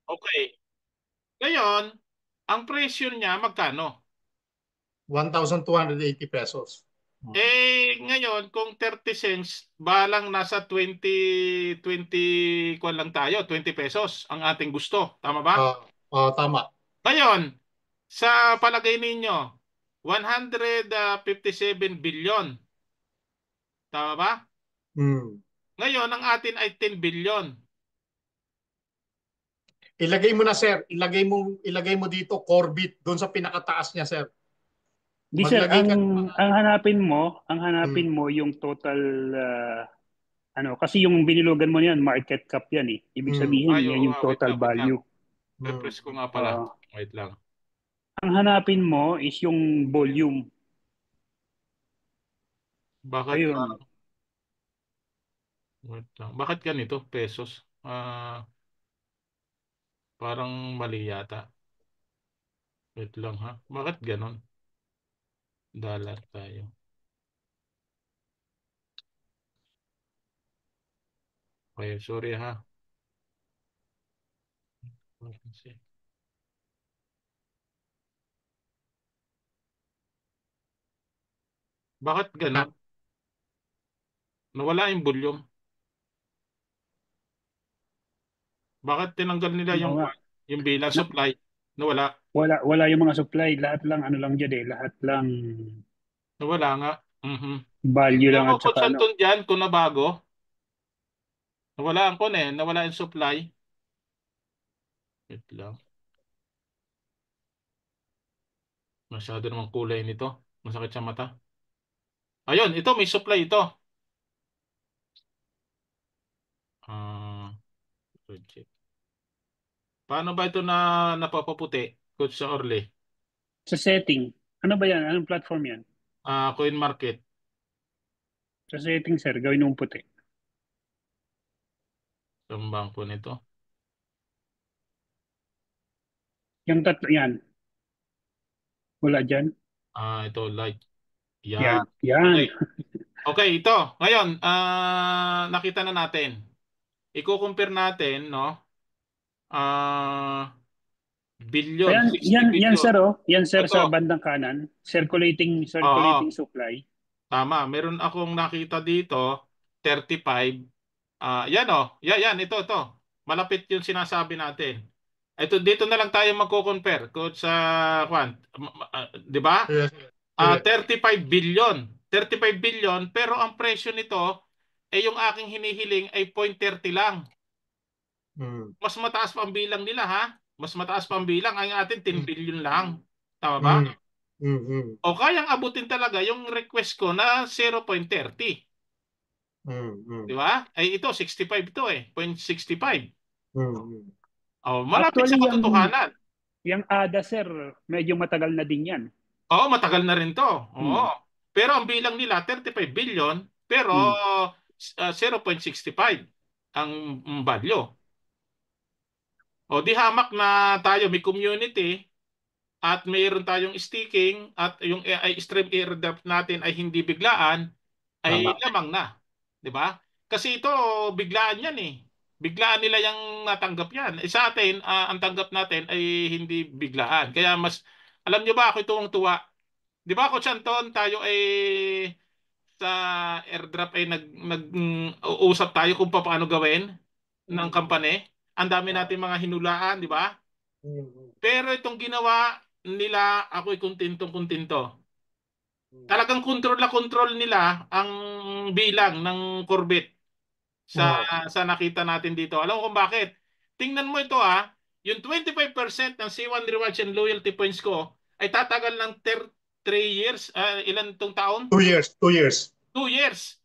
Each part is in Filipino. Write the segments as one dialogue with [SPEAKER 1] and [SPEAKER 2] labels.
[SPEAKER 1] Okay. Ngayon, ang presyo niya magkano?
[SPEAKER 2] 1,280 pesos.
[SPEAKER 1] Ngayon, kung 30 cents, balang nasa 20 kwan lang tayo, 20 pesos ang ating gusto. Tama ba?
[SPEAKER 2] Tama.
[SPEAKER 1] Ngayon, sa palagay ninyo, 157 billion. Tama ba?
[SPEAKER 2] Hmm.
[SPEAKER 1] Ngayon, ang atin ay 10 billion.
[SPEAKER 2] Ilagay mo na sir, ilagay mo dito Corbett doon sa pinakataas niya sir.
[SPEAKER 3] Di sir,
[SPEAKER 2] Maglagay
[SPEAKER 3] ang
[SPEAKER 2] ka ng mga
[SPEAKER 3] ang hanapin mo, ang
[SPEAKER 2] hmm,
[SPEAKER 3] hanapin mo yung total kasi yung binilugan mo niyan, market cap yan eh. Ibig
[SPEAKER 2] hmm,
[SPEAKER 3] sabihin,
[SPEAKER 1] Ay,
[SPEAKER 3] yan
[SPEAKER 1] oo
[SPEAKER 3] yung
[SPEAKER 1] nga, wait
[SPEAKER 3] total
[SPEAKER 1] lang, wait lang.
[SPEAKER 3] value.
[SPEAKER 2] hmm,
[SPEAKER 1] Refresh ko nga pala.
[SPEAKER 3] Ah,
[SPEAKER 1] Wait lang.
[SPEAKER 3] ang hanapin mo is yung volume.
[SPEAKER 1] Bakit
[SPEAKER 3] Ayun.
[SPEAKER 1] parang, wait lang. Bakit ganito? Pesos? Parang mali yata. Wait lang ha. Bakit ganon? Dollar tayo. Okay, sorry ha. Bakit ganon? Nawala yung volume. Bakit tinanggal nila
[SPEAKER 3] Oo nga.
[SPEAKER 1] yung bilang
[SPEAKER 3] Na,
[SPEAKER 1] supply? Nawala.
[SPEAKER 3] wala yung mga supply. Lahat lang, ano lang dyan eh. Lahat lang
[SPEAKER 1] Nawala nga. Mhm.
[SPEAKER 3] value
[SPEAKER 1] Tingnan
[SPEAKER 3] lang
[SPEAKER 1] mo
[SPEAKER 3] at
[SPEAKER 1] kung
[SPEAKER 3] saka
[SPEAKER 1] saan
[SPEAKER 3] ano.
[SPEAKER 1] to dyan, kung nabago. Nawala ang kon eh. Nawala yung supply. Wait lang. Masyado namang kulay nito. Masakit sa mata. Ayun, ito may supply ito. Ah, reject. Paano ba ito na napapaputi? Coach sa Orly.
[SPEAKER 3] Sa setting, ano ba yan? Anong platform yan?
[SPEAKER 1] Coin market.
[SPEAKER 3] Sa setting, sir, gawin mong puti.
[SPEAKER 1] Ang bangko nito.
[SPEAKER 3] Yung tatlo, yan. Wala dyan.
[SPEAKER 1] Ito light. Yan.
[SPEAKER 3] Yan. Yan.
[SPEAKER 1] Okay. Okay, ito. Ngayon, nakita na natin. Iko-compare natin, no? Ah, billion,
[SPEAKER 3] Ayan,
[SPEAKER 1] 60
[SPEAKER 3] yan
[SPEAKER 1] billion.
[SPEAKER 3] sir, oh. Yan sir
[SPEAKER 1] Ito.
[SPEAKER 3] sa bandang kanan. Circulating
[SPEAKER 1] Oo,
[SPEAKER 3] supply.
[SPEAKER 1] tama. Meron akong nakita dito, 35. Yan oh. Yan, ito. Malapit yung sinasabi natin. Ito, dito na lang tayo magko-compare. Coach sa, di ba?
[SPEAKER 2] yes, sige.
[SPEAKER 1] 35 billion. 35 billion, pero ang presyo nito, yung aking hinihiling ay 0.30 lang.
[SPEAKER 2] Hmm,
[SPEAKER 1] Mas mataas pa ang bilang nila ha. Mas mataas pa ang bilang. Ang atin 10
[SPEAKER 2] hmm,
[SPEAKER 1] billion lang. Tama ba?
[SPEAKER 2] hmm, hmm, hmm,
[SPEAKER 1] O kayang abutin talaga yung request ko na 0.30.
[SPEAKER 2] hmm,
[SPEAKER 1] Di
[SPEAKER 2] hmm,
[SPEAKER 1] ba? Ay ito, 65 ito eh. 0.65.
[SPEAKER 2] hmm, hmm.
[SPEAKER 1] Oh, malapit sa
[SPEAKER 3] Actually,
[SPEAKER 1] katotohanan.
[SPEAKER 3] yung ADA sir, medyo matagal na din yan.
[SPEAKER 1] Oo, matagal na rin to. Oo.
[SPEAKER 3] Hmm.
[SPEAKER 1] Pero ang bilang nila, 35 billion, pero
[SPEAKER 3] Hmm.
[SPEAKER 1] 0.65 ang value. O di hamak na tayo may community at mayroon tayong staking at yung AI stream airdrop natin ay hindi biglaan, ay
[SPEAKER 2] Tama.
[SPEAKER 1] lamang na. 'Di ba? Kasi ito, biglaan yan eh. Biglaan nila yung natanggap yan. Sa atin, ang tanggap natin ay hindi biglaan. Kaya mas, alam nyo ba, ako tuwang-tuwa. Di ba, Coach Anton, tayo ay sa airdrop ay uusap tayo kung paano gawin ng
[SPEAKER 2] Hmm,
[SPEAKER 1] company. Ang dami
[SPEAKER 2] ah,
[SPEAKER 1] natin mga hinulaan, di ba?
[SPEAKER 2] hmm,
[SPEAKER 1] Pero itong ginawa nila, ako'y kuntintong-kuntinto.
[SPEAKER 2] hmm,
[SPEAKER 1] Talagang control na control nila ang bilang ng Corvette sa
[SPEAKER 2] ah,
[SPEAKER 1] sa nakita natin dito. Alam mo kung bakit? Tingnan mo ito yung 25% ng C1 Rewards and Loyalty Points ko ay tatagal ng 3 years. Ilan itong taon?
[SPEAKER 2] 2 years, 2 years.
[SPEAKER 1] 2 years.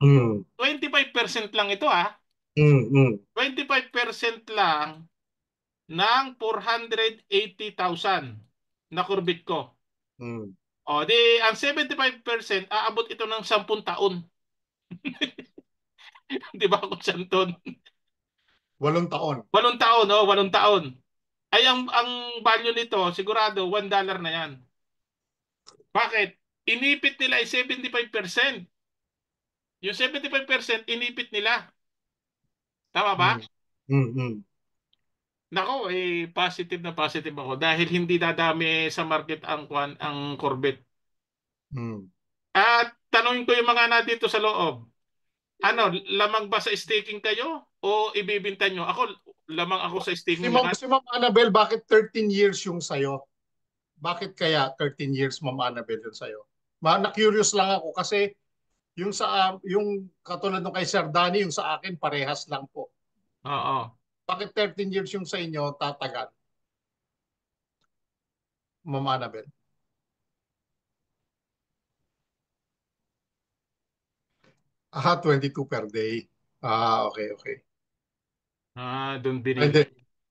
[SPEAKER 2] Hmm,
[SPEAKER 1] 25% lang ito
[SPEAKER 2] hmm, hmm,
[SPEAKER 1] 25% lang ng 480,000 na Corvette ko.
[SPEAKER 2] hmm.
[SPEAKER 1] O, di ang 75% aabot ito ng 10 taon. Di ba, Coach Anton?
[SPEAKER 2] 8 taon.
[SPEAKER 1] 8 taon, 8 taon. Ay ang value nito sigurado $1 na 'yan. Bakit? Inipit nila ay 75%. Yung 75% inipit nila. Tama ba?
[SPEAKER 2] Hmm, hmm, hmm.
[SPEAKER 1] Nako, positive na positive ako dahil hindi dadami sa market ang Corvette.
[SPEAKER 2] Hmm.
[SPEAKER 1] At tanungin ko yung mga na dito sa loob. Ano, lamang ba sa staking kayo o ibibinta nyo? Ako, lamang ako sa staking lahat.
[SPEAKER 2] Si Ma'am Annabel, bakit 13 years yung sa'yo? Bakit kaya 13 years, Ma'am Annabel, yung sa'yo? Na-curious lang ako kasi yung katulad nung kay Sir Danny, yung sa akin parehas lang po.
[SPEAKER 1] Oo.
[SPEAKER 2] Bakit 13 years yung sa inyo tatagal, Ma'am Annabel? Ah, 22 per day. Ah, okay, okay.
[SPEAKER 1] Doon
[SPEAKER 2] Ay,
[SPEAKER 1] binili.
[SPEAKER 2] hindi.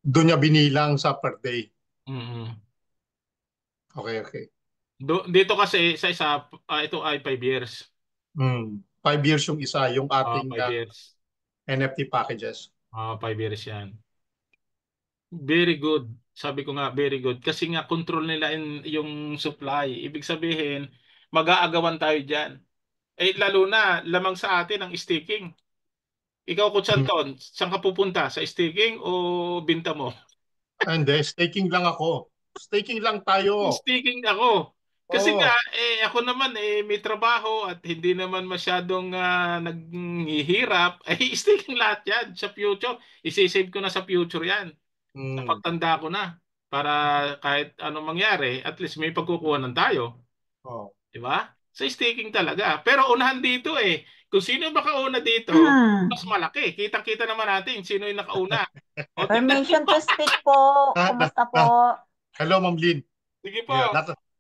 [SPEAKER 2] Doon niya binilang sa per day.
[SPEAKER 1] Mm-mm.
[SPEAKER 2] Okay, okay.
[SPEAKER 1] Dito kasi sa isa, ito ay 5 years.
[SPEAKER 2] 5 years yung isa, yung ating
[SPEAKER 1] 5 years.
[SPEAKER 2] NFT packages.
[SPEAKER 1] 5 years yan. Very good. Sabi ko nga, very good. Kasi nga, control nila yung supply. Ibig sabihin, mag-aagawan tayo dyan. Lalo na, lamang sa atin ang staking. Ikaw, Coach
[SPEAKER 2] Hmm.
[SPEAKER 1] Anton, saan ka pupunta? Sa staking o binta mo?
[SPEAKER 2] Hindi, staking lang ako. Staking lang tayo.
[SPEAKER 1] Staking ako. Kasi nga,
[SPEAKER 2] Oo.
[SPEAKER 1] ako naman may trabaho at hindi naman masyadong naghihirap. Staking lahat yan sa future. Isisave ko na sa future yan. Sa
[SPEAKER 2] Hmm.
[SPEAKER 1] pagtanda ko na. Para kahit anong mangyari, at least may pagkukuhanan tayo.
[SPEAKER 2] Oh.
[SPEAKER 1] Di ba? Sa staking talaga. Pero unahan dito eh. Kung sino makauna dito, mas malaki. Kitang-kita naman natin sino yung nakauna. O, tingnan
[SPEAKER 4] Permission to speak po.
[SPEAKER 2] Ah,
[SPEAKER 4] Kumusta po?
[SPEAKER 2] hello, Ma'am Lynn.
[SPEAKER 1] Sige po.
[SPEAKER 2] Yeah,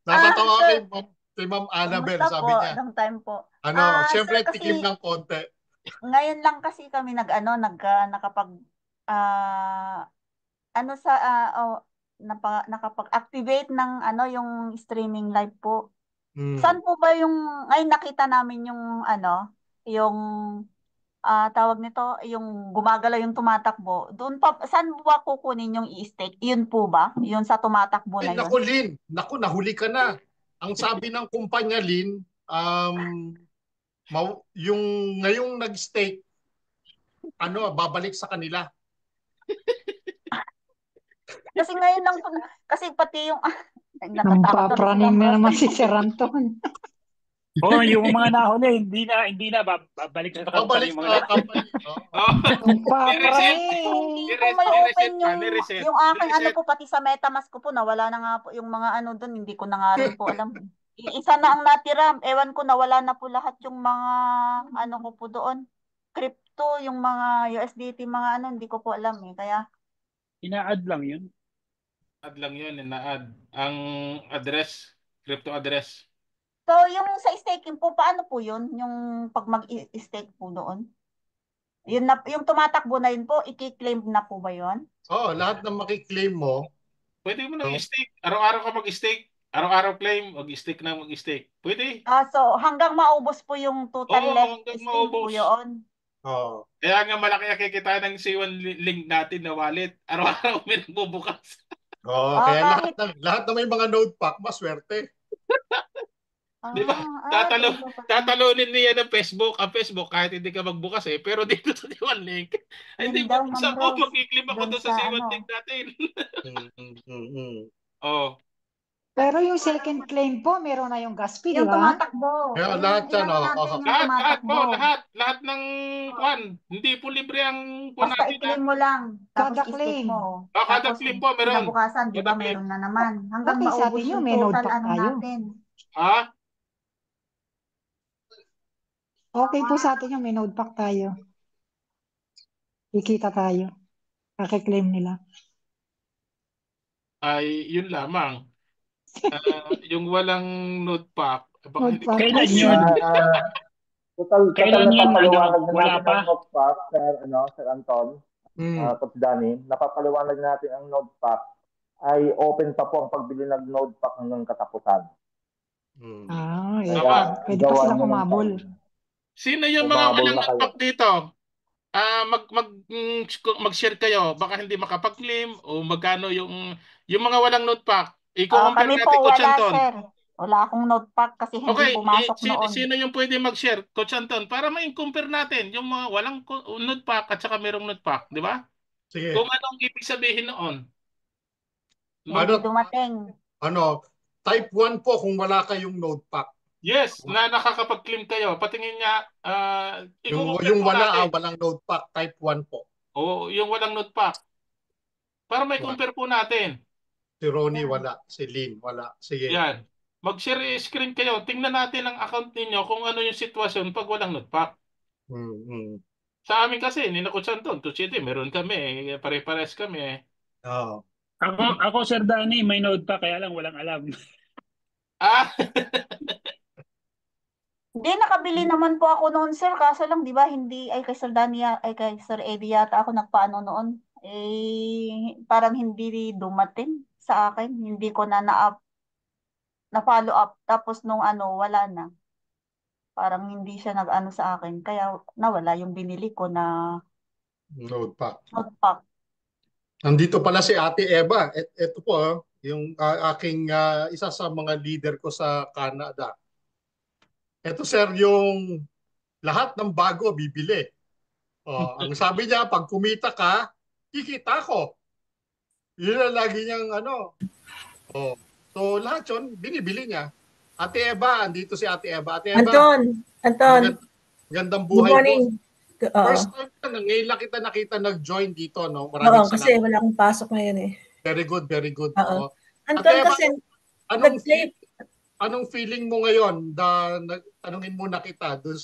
[SPEAKER 2] natatawa
[SPEAKER 4] Sir,
[SPEAKER 2] kay Ma'am Annabel,
[SPEAKER 4] kumusta po?
[SPEAKER 2] sabi niya.
[SPEAKER 4] Long time po. Sir,
[SPEAKER 2] Siyempre
[SPEAKER 4] kasi
[SPEAKER 2] tikim ng konti.
[SPEAKER 4] ngayon lang kasi kami nakapag ano sa nakapag-activate ng yung streaming live po.
[SPEAKER 2] Hmm.
[SPEAKER 4] Saan po ba yung ngayon nakita namin yung yung tawag nito, yung gumagalaw yung tumatakbo. Doon pa saan po ba kukunin yung i-stake? Yun po ba? Yun sa tumatakbo
[SPEAKER 2] Ay,
[SPEAKER 4] na yun?
[SPEAKER 2] naku, Lynn. Naku, nahuli ka na. Ang sabi ng kumpanya, Lynn, yung ngayong nag-stake, babalik sa kanila.
[SPEAKER 4] Kasi ngayon lang po, kasi pati yung,
[SPEAKER 5] Nang
[SPEAKER 4] natatakot na
[SPEAKER 5] papraning na
[SPEAKER 4] silang
[SPEAKER 5] naman si
[SPEAKER 4] prospect.
[SPEAKER 5] Sir Anton.
[SPEAKER 3] Oh, yung mga nahuli, hindi na babalik sa company
[SPEAKER 2] Babalik
[SPEAKER 3] yung mga
[SPEAKER 2] sa company. Oh.
[SPEAKER 1] Oh,
[SPEAKER 5] Nang
[SPEAKER 1] Ni-reset.
[SPEAKER 5] papraning.
[SPEAKER 4] Hindi po may open
[SPEAKER 1] Ni-reset.
[SPEAKER 4] yung aking
[SPEAKER 1] Ni-reset.
[SPEAKER 4] po, pati sa MetaMask ko po, nawala na nga po yung mga doon, hindi ko na nga rin po alam. Isa na ang natira, ewan ko, nawala na po lahat yung mga, ko po doon, crypto, yung mga USDT, mga hindi ko po alam eh, kaya,
[SPEAKER 3] ina-add lang yun.
[SPEAKER 1] Add lang yun, na-add. Ang address, crypto address.
[SPEAKER 4] so yung sa staking po, paano po yun, yung pag mag-stake po doon? Yun na, yung tumatakbo na yun po, i-claim na po ba yun?
[SPEAKER 2] Lahat ng makiklaim mo,
[SPEAKER 1] Pwede mo nang i-stake. Araw-araw ka mag-stake. Araw-araw claim, mag-stake na mag-stake. Pwede.
[SPEAKER 4] So hanggang maubos po yung total
[SPEAKER 1] Oo,
[SPEAKER 4] left
[SPEAKER 1] hanggang
[SPEAKER 4] stake po
[SPEAKER 1] maubos.
[SPEAKER 4] yun.
[SPEAKER 2] oh,
[SPEAKER 1] Kaya nga malaki ang kikita ng C1 link natin na wallet. Araw-araw may nagbubukas.
[SPEAKER 2] kaya
[SPEAKER 4] Kahit,
[SPEAKER 2] lahat na may mga node pack, maswerte.
[SPEAKER 1] Di ba?
[SPEAKER 4] ganun pala.
[SPEAKER 1] Tatalunin niya ng Facebook. Ang Facebook, kahit hindi ka magbukas Pero dito sa C1 link, hindi
[SPEAKER 4] Yun daw,
[SPEAKER 1] bubuksan
[SPEAKER 4] Ma'am
[SPEAKER 1] ko.
[SPEAKER 4] Rose.
[SPEAKER 1] Mag-i-click ako
[SPEAKER 4] Doon
[SPEAKER 1] doon sa
[SPEAKER 4] sa
[SPEAKER 1] C1 link natin. Oh.
[SPEAKER 5] Pero yung second claim po, meron na yung gas fee, di
[SPEAKER 4] Yung
[SPEAKER 5] ba?
[SPEAKER 4] tumatakbo.
[SPEAKER 2] Kaya lahat yan,
[SPEAKER 4] Inano natin yung
[SPEAKER 1] Lahat po,
[SPEAKER 4] tumatakbo.
[SPEAKER 1] lahat ng kwan. Hindi po libre ang kwan
[SPEAKER 4] Basta
[SPEAKER 1] natin.
[SPEAKER 4] i-claim mo lang. Tapos
[SPEAKER 5] Kada
[SPEAKER 4] i-stake
[SPEAKER 5] claim.
[SPEAKER 4] mo.
[SPEAKER 1] Kada
[SPEAKER 4] Tapos
[SPEAKER 1] claim po, meron.
[SPEAKER 4] kinabukasan, di
[SPEAKER 1] Kada
[SPEAKER 4] ba,
[SPEAKER 1] claim.
[SPEAKER 4] meron na naman. Hanggang
[SPEAKER 5] Okay, sa
[SPEAKER 4] maubos
[SPEAKER 5] atin yun,
[SPEAKER 4] yung
[SPEAKER 5] may node
[SPEAKER 4] total
[SPEAKER 5] pack tayo.
[SPEAKER 4] natin.
[SPEAKER 1] Ha?
[SPEAKER 5] Okay po sa atin yung may node pack tayo. Kikita tayo. Kakiklaim nila.
[SPEAKER 1] Ay, yun lamang. Yung walang node pack, baka
[SPEAKER 5] Node
[SPEAKER 1] hindi
[SPEAKER 5] pack.
[SPEAKER 3] Kailan
[SPEAKER 5] Ay,
[SPEAKER 3] yun?
[SPEAKER 6] Total
[SPEAKER 3] Kailan yun?
[SPEAKER 6] napapaliwanag na
[SPEAKER 3] Wala
[SPEAKER 6] natin
[SPEAKER 3] pa?
[SPEAKER 6] ang node pack, Sir Anton,
[SPEAKER 2] Hmm.
[SPEAKER 6] Coach Danny. Napapaliwanag natin ang node pack ay open pa po ang pagbili ng node pack hanggang katapusan.
[SPEAKER 5] eh.
[SPEAKER 1] Tama.
[SPEAKER 5] Pwede pa
[SPEAKER 6] gawa
[SPEAKER 5] silang
[SPEAKER 6] nyo ng
[SPEAKER 5] humabol.
[SPEAKER 6] time.
[SPEAKER 1] Sino yung mga
[SPEAKER 6] Humabol
[SPEAKER 1] walang
[SPEAKER 6] na
[SPEAKER 1] node
[SPEAKER 6] kayo.
[SPEAKER 1] pack dito? Mag-share kayo. Baka hindi makapag-claim o magkano yung mga walang node pack. I-compare
[SPEAKER 4] Kami po,
[SPEAKER 1] natin, Coach
[SPEAKER 4] wala,
[SPEAKER 1] Anton.
[SPEAKER 4] sir. Wala akong notepad kasi hindi
[SPEAKER 1] Okay,
[SPEAKER 4] pumasok noon.
[SPEAKER 1] sino yung pwede mag-share, Coach Anton, para ma-compare natin yung mga walang node pack at saka merong node pack, di ba?
[SPEAKER 2] Sige.
[SPEAKER 1] Kung anong ibig sabihin noon.
[SPEAKER 4] Hindi
[SPEAKER 2] Ano,
[SPEAKER 4] dumating.
[SPEAKER 2] type 1 po kung wala kayong node pack.
[SPEAKER 1] Yes, na nakakapag-claim kayo. Patingin nga, i-compare
[SPEAKER 2] Yung
[SPEAKER 1] po natin.
[SPEAKER 2] walang node pack, type 1 po.
[SPEAKER 1] O yung walang node pack. Para may compare po natin.
[SPEAKER 2] Si Ronnie wala, si Lynn wala. Sige.
[SPEAKER 1] Yan. Mag-share screen kayo. Tingnan natin ang account ninyo kung ano yung sitwasyon pag walang node pack. Sa amin kasi, Ninakutsan to, City, meron kami. Pare-pares kami.
[SPEAKER 2] Oh.
[SPEAKER 3] Ako, Sir Danny, may node pa, kaya lang walang alam.
[SPEAKER 1] Ah,
[SPEAKER 4] Hindi, nakabili naman po ako noon, sir. Kaso lang, di ba, hindi, ay kay Sir Dania, ay kay Sir Eddie yata ako nagpaano noon. Parang hindi dumating sa akin. Hindi ko na follow up. Tapos nung wala na. Parang hindi siya nag-ano sa akin. Kaya nawala yung binili ko na
[SPEAKER 2] Node pack.
[SPEAKER 4] node pack.
[SPEAKER 2] Nandito pala si Ate Eva. Ito po, yung aking isa sa mga leader ko sa Canada. Ito sir, yung lahat ng bago bibili. Ang sabi niya, pag kumita ka, kikita ko. Yun ang lagi niyang So lahat yun, binibili niya. Ate Eva, andito si Ate Eva. Ate Eva,
[SPEAKER 7] Anton,
[SPEAKER 2] gandang
[SPEAKER 7] good
[SPEAKER 2] buhay
[SPEAKER 7] morning.
[SPEAKER 2] po. First time na, ngayon lang kita nakita nag-join dito, no? Maraming
[SPEAKER 7] Oo, kasi
[SPEAKER 2] salamat.
[SPEAKER 7] wala akong pasok ngayon eh.
[SPEAKER 2] Very good, very good.
[SPEAKER 7] Oo. Anton,
[SPEAKER 2] Ate Eva,
[SPEAKER 7] kasi
[SPEAKER 2] anong
[SPEAKER 7] nag-play
[SPEAKER 2] anong feeling mo ngayon? Tanungin muna kita dun sa